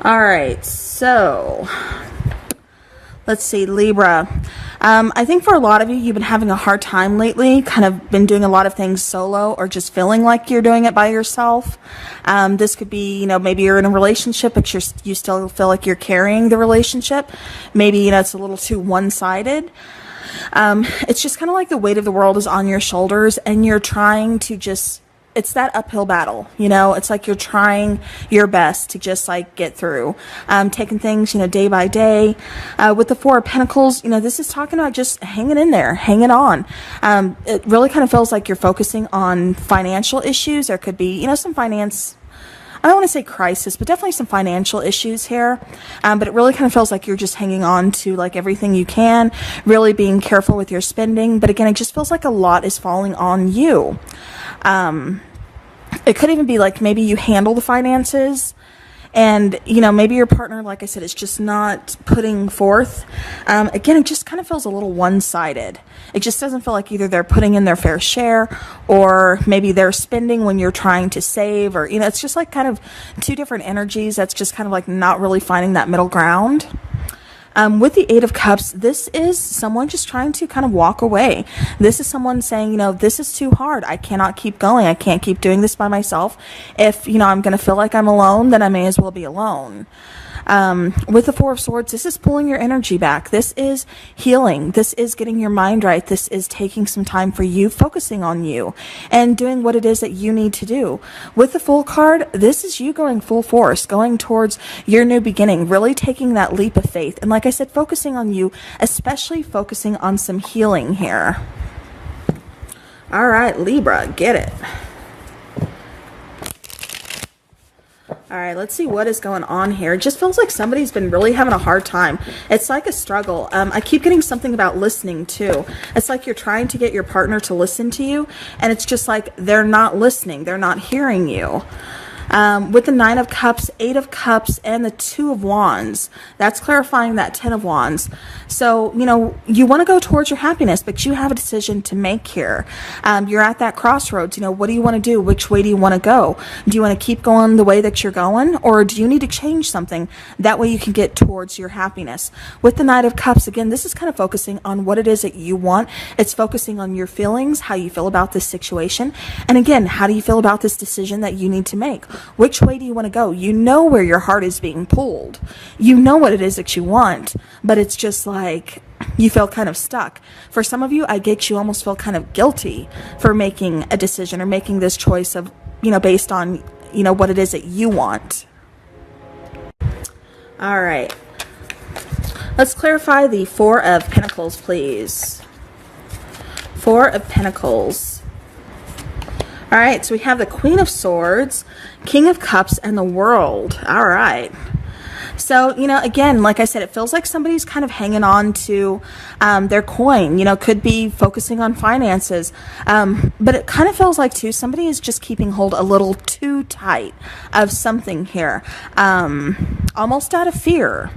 All right, so let's see, Libra. I think for a lot of you, you've been having a hard time lately, kind of been doing a lot of things solo or just feeling like you're doing it by yourself. This could be, maybe you're in a relationship, but you still feel like you're carrying the relationship. Maybe, it's a little too one-sided. It's just kind of like the weight of the world is on your shoulders and you're trying to it's that uphill battle, it's like you're trying your best to just like get through, taking things, day by day. With the Four of Pentacles, this is talking about just hanging in there, hanging on. It really kind of feels like you're focusing on financial issues. There could be, some finance, I don't want to say crisis, but definitely some financial issues here. But it really kind of feels like you're just hanging on to like everything you can, really being careful with your spending. But again, it just feels like a lot is falling on you. It could even be like maybe you handle the finances and, maybe your partner, like I said, is just not putting forth. Again, it just kind of feels a little one-sided. It just doesn't feel like either they're putting in their fair share or maybe they're spending when you're trying to save or, it's just like kind of two different energies. That's just kind of like not really finding that middle ground. With the Eight of Cups, this is someone just trying to kind of walk away. This is someone saying, this is too hard. I cannot keep going. I can't keep doing this by myself. If, I'm going to feel like I'm alone, then I may as well be alone. With the Four of Swords, this is pulling your energy back. This is healing. This is getting your mind right. This is taking some time for you, focusing on you, and doing what it is that you need to do. With the Fool card, this is you going full force, going towards your new beginning, really taking that leap of faith. And like I said, focusing on you, especially focusing on some healing here. All right, Libra, get it. All right, let's see what is going on here. It just feels like somebody's been really having a hard time. It's like a struggle. I keep getting something about listening too. It's like you're trying to get your partner to listen to you, and it's just like they're not listening. They're not hearing you. With the Nine of Cups, Eight of Cups, and the Two of Wands, that's clarifying that Ten of Wands. So, you want to go towards your happiness, but you have a decision to make here. You're at that crossroads. What do you want to do? Which way do you want to go? Do you want to keep going the way that you're going, or do you need to change something? That way you can get towards your happiness. With the Knight of Cups, again, this is kind of focusing on what it is that you want. It's focusing on your feelings, how you feel about this situation. And again, how do you feel about this decision that you need to make? Which way do you want to go? You know where your heart is being pulled. You know what it is that you want, but it's just like you feel kind of stuck. For some of you, I get you almost feel kind of guilty for making a decision or making this choice of, based on, what it is that you want. All right. Let's clarify the Four of Pentacles, please. Four of Pentacles. All right, so we have the Queen of Swords, King of Cups, and the World. All right. So, again, like I said, it feels like somebody's kind of hanging on to their coin, could be focusing on finances. But it kind of feels like, too, somebody is just keeping hold a little too tight of something here, almost out of fear.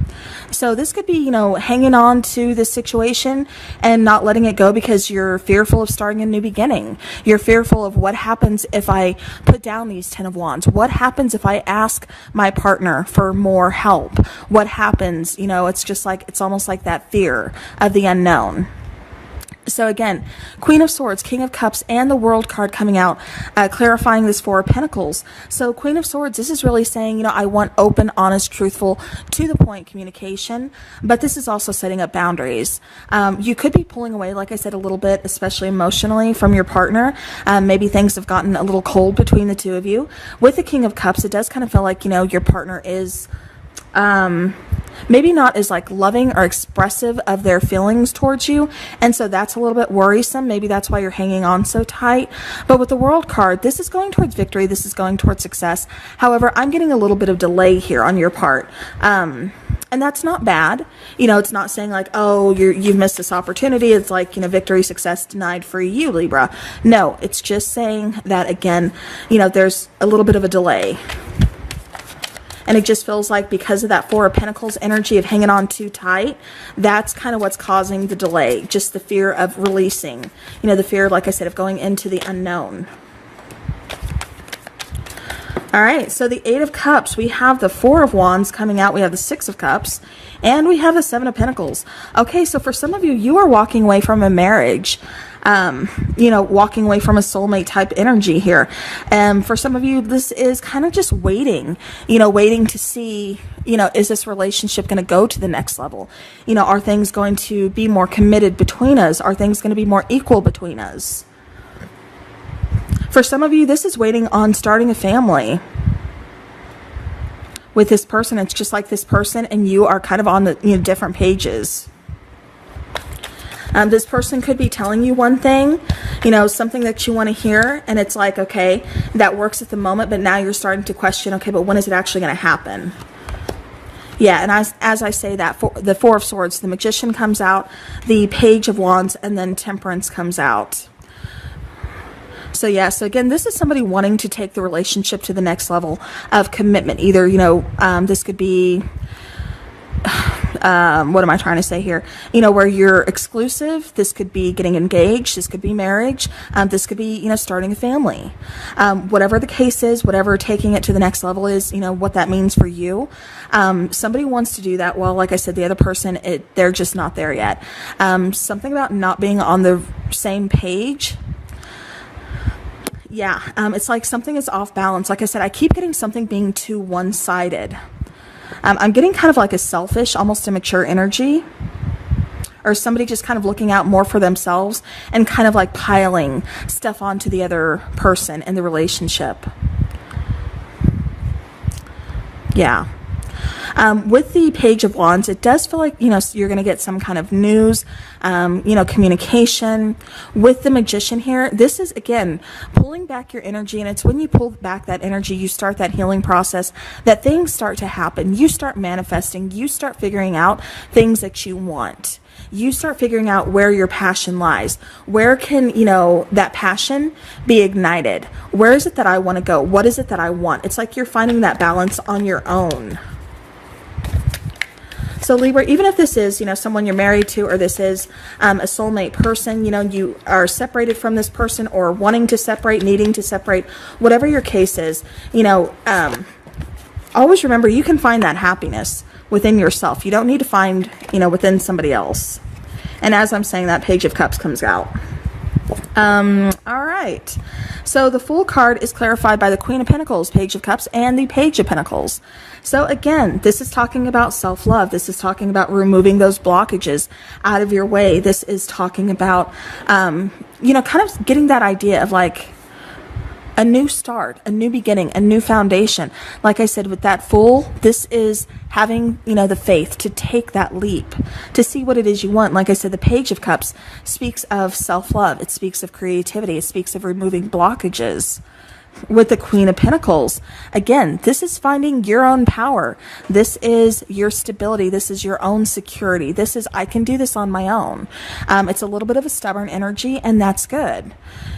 So this could be, hanging on to this situation and not letting it go because you're fearful of starting a new beginning. You're fearful of what happens if I put down these Ten of Wands. What happens if I ask my partner for more help? What happens, it's just like, it's almost like that fear of the unknown. So again, Queen of Swords, King of Cups, and the World card coming out, clarifying this Four of Pentacles. So Queen of Swords, this is really saying, I want open, honest, truthful, to the point communication, but this is also setting up boundaries. You could be pulling away, like I said, a little bit, especially emotionally, from your partner. Maybe things have gotten a little cold between the two of you. With the King of Cups, it does kind of feel like, your partner is maybe not as like loving or expressive of their feelings towards you, and so that's a little bit worrisome. Maybe that's why you're hanging on so tight. But with the World card, this is going towards victory. This is going towards success. However, I'm getting a little bit of delay here on your part. And that's not bad. It's not saying like, oh, you've missed this opportunity. It's like, victory, success denied for you, Libra. No, it's just saying that, again, there's a little bit of a delay. And it just feels like because of that Four of Pentacles energy of hanging on too tight, that's kind of what's causing the delay. Just the fear of releasing. The fear, like I said, of going into the unknown. All right, so the Eight of Cups, we have the Four of Wands coming out, we have the Six of Cups, and we have the Seven of Pentacles. Okay, so for some of you, you are walking away from a marriage, you know, walking away from a soulmate type energy here. For some of you, this is kind of just waiting, you know, waiting to see, you know, is this relationship going to go to the next level? You know, are things going to be more committed between us? Are things going to be more equal between us? For some of you, this is waiting on starting a family with this person. It's just like this person and you are kind of on the, you know, different pages. This person could be telling you one thing, you know, something that you want to hear, and it's like, okay, that works at the moment, but now you're starting to question, okay, but when is it actually going to happen? Yeah, and as I say that, for the Four of Swords, the Magician comes out, the Page of Wands, and then Temperance comes out. So yeah, so again, this is somebody wanting to take the relationship to the next level of commitment. Either, you know, this could be, what am I trying to say here? You know, where you're exclusive. This could be getting engaged. This could be marriage. This could be, you know, starting a family. Whatever the case is, whatever taking it to the next level is, you know, what that means for you. Somebody wants to do that. Well, like I said, the other person, they're just not there yet. Something about not being on the same page. Yeah, it's like something is off balance. Like I said, I keep getting something being too one-sided. I'm getting kind of like a selfish, almost immature energy. Or somebody just kind of looking out more for themselves and kind of like piling stuff onto the other person in the relationship. Yeah. With the Page of Wands, it does feel like, you know, you're going to get some kind of news, you know, communication. With the Magician here, this is, again, pulling back your energy, and it's when you pull back that energy, you start that healing process, that things start to happen. You start manifesting. You start figuring out things that you want. You start figuring out where your passion lies. Where can, you know, that passion be ignited? Where is it that I want to go? What is it that I want? It's like you're finding that balance on your own. So Libra, even if this is, you know, someone you're married to, or this is a soulmate person, you know, you are separated from this person, or wanting to separate, needing to separate, whatever your case is, you know, always remember you can find that happiness within yourself. You don't need to find, you know, within somebody else. And as I'm saying that, Page of Cups comes out. All right. So the Fool card is clarified by the Queen of Pentacles, Page of Cups, and the Page of Pentacles. So again, this is talking about self-love. This is talking about removing those blockages out of your way. This is talking about, you know, kind of getting that idea of like a new start, a new beginning, a new foundation. Like I said, with that Fool, this is having, you know, the faith to take that leap, to see what it is you want. Like I said, the Page of Cups speaks of self-love. It speaks of creativity. It speaks of removing blockages. With the Queen of Pentacles, again, this is finding your own power. This is your stability. This is your own security. This is, I can do this on my own. It's a little bit of a stubborn energy, and that's good.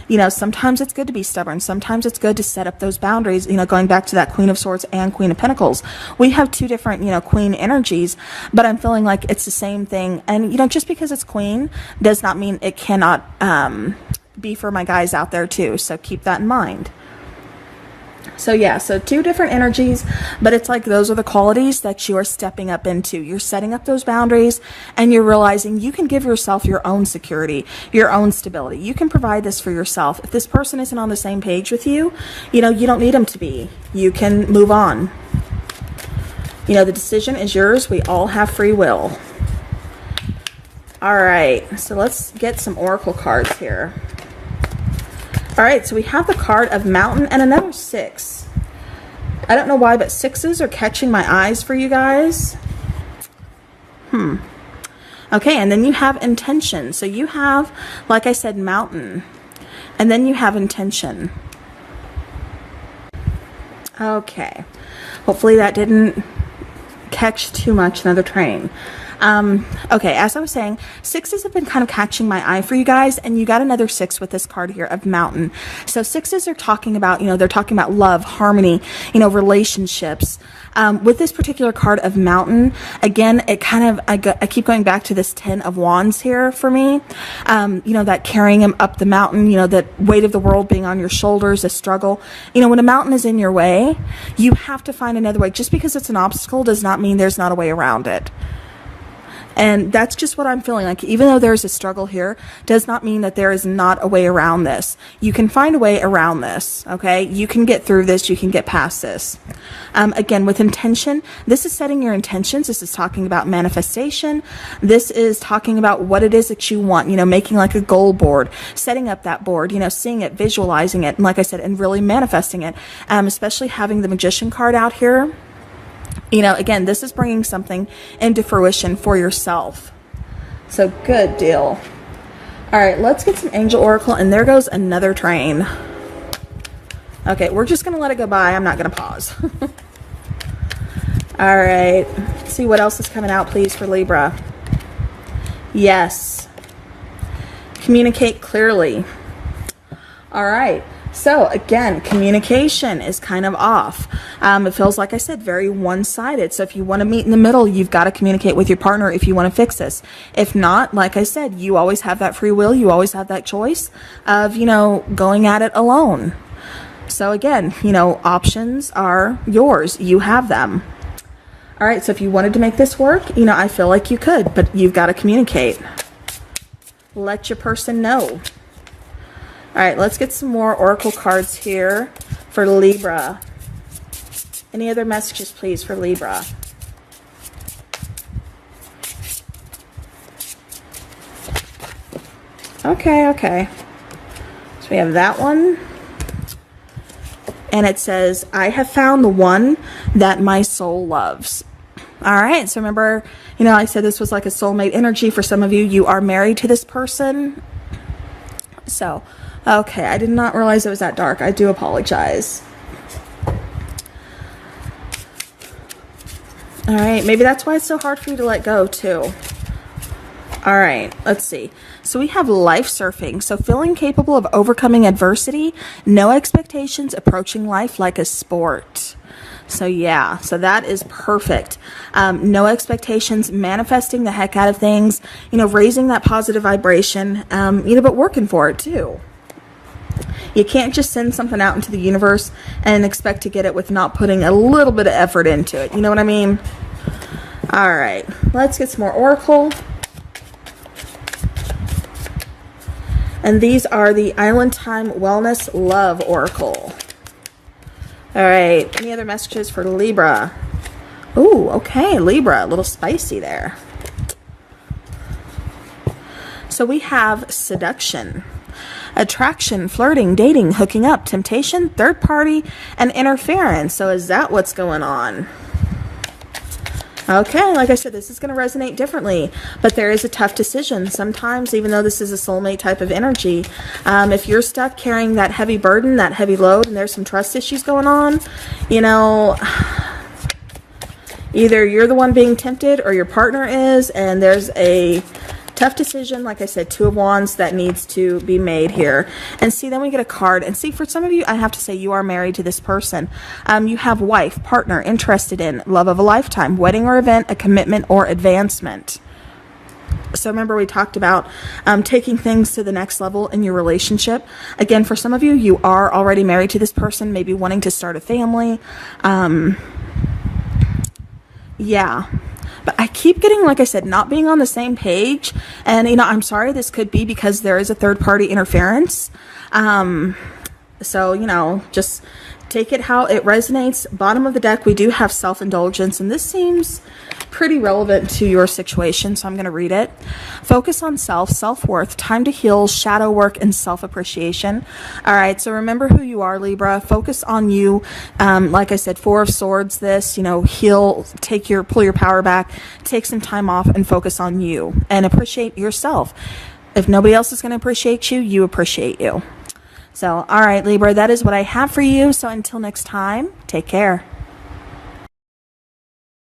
You know, sometimes it's good to be stubborn. Sometimes it's good to set up those boundaries, you know, going back to that Queen of Swords and Queen of Pentacles. We have two different, you know, Queen energies, but I'm feeling like it's the same thing. And, you know, just because it's Queen does not mean it cannot be for my guys out there too. So keep that in mind. So yeah, so two different energies, but it's like those are the qualities that you are stepping up into. You're setting up those boundaries, and you're realizing you can give yourself your own security, your own stability. You can provide this for yourself. If this person isn't on the same page with you, you know, you don't need them to be. You can move on. You know, the decision is yours. We all have free will. All right, so let's get some oracle cards here. All right, so we have the card of Mountain and another 6. I don't know why, but 6s are catching my eyes for you guys. Okay, and then you have Intention. So you have, like I said, Mountain. And then you have Intention. Okay. Hopefully that didn't catch too much, another train. Okay, as I was saying, sixes have been kind of catching my eye for you guys, and you got another six with this card here of Mountain. So sixes are talking about, they're talking about love, harmony, relationships. With this particular card of Mountain, again, it kind of, I keep going back to this 10 of Wands here for me. That carrying him up the mountain, that weight of the world being on your shoulders, a struggle. When a mountain is in your way, you have to find another way. Just because it's an obstacle does not mean there's not a way around it. And that's just what I'm feeling like. Even though there's a struggle here, does not mean that there is not a way around this. You can find a way around this, okay? You can get through this. You can get past this. Again, with intention, this is setting your intentions. This is talking about manifestation. This is talking about what it is that you want, making like a goal board, setting up that board, seeing it, visualizing it, and like I said, and really manifesting it, especially having the Magician card out here. Again, this is bringing something into fruition for yourself. So good deal. All right, let's get some Angel Oracle, and there goes another train. Okay, we're just going to let it go by. I'm not going to pause. All right, let's see what else is coming out, please, for Libra. Yes. Communicate clearly. All right. So again, communication is kind of off. It feels, like I said, very one-sided. So if you want to meet in the middle, you've got to communicate with your partner if you want to fix this. If not, like I said, you always have that free will. You always have that choice of, going at it alone. So again, options are yours. You have them. All right. So if you wanted to make this work, I feel like you could, but you've got to communicate. Let your person know. All right, let's get some more Oracle cards here for Libra. Any other messages, please, for Libra? Okay. So we have that one. And it says, I have found the one that my soul loves. All right, so remember, I said this was like a soulmate energy for some of you. You are married to this person. So, okay, I did not realize it was that dark. I do apologize. All right, maybe that's why it's so hard for you to let go, too. All right, let's see. So we have life surfing. So feeling capable of overcoming adversity, no expectations, approaching life like a sport. So yeah, so that is perfect. No expectations, manifesting the heck out of things, raising that positive vibration, but working for it too. You can't just send something out into the universe and expect to get it with not putting a little bit of effort into it. You know what I mean? All right, let's get some more Oracle. And these are the Island Time Wellness Love Oracle. All right, any other messages for Libra? Ooh, okay, Libra, a little spicy there. So we have seduction, attraction, flirting, dating, hooking up, temptation, third party, and interference. So is that what's going on? Okay, like I said, this is going to resonate differently, but there is a tough decision. Sometimes, even though this is a soulmate type of energy, if you're stuck carrying that heavy burden, that heavy load, and there's some trust issues going on, either you're the one being tempted or your partner is, and there's a tough decision, like I said, Two of Wands, that needs to be made here. And see, then we get a card. And see, for some of you, I have to say you are married to this person. You have wife, partner, interested in, love of a lifetime, wedding or event, a commitment or advancement. So remember, we talked about taking things to the next level in your relationship. Again, for some of you, you are already married to this person, maybe wanting to start a family. Yeah. But I keep getting, like I said, not being on the same page. And, I'm sorry, this could be because there is a third-party interference. So, just take it how it resonates. Bottom of the deck, we do have self-indulgence, and this seems pretty relevant to your situation, so I'm going to read it. Focus on self, self-worth, time to heal, shadow work, and self-appreciation. All right, so remember who you are, Libra. Focus on you. Like I said, Four of Swords, this, heal, pull your power back, take some time off, and focus on you, and appreciate yourself. If nobody else is going to appreciate you, you appreciate you. So, all right, Libra, that is what I have for you. So until next time, take care.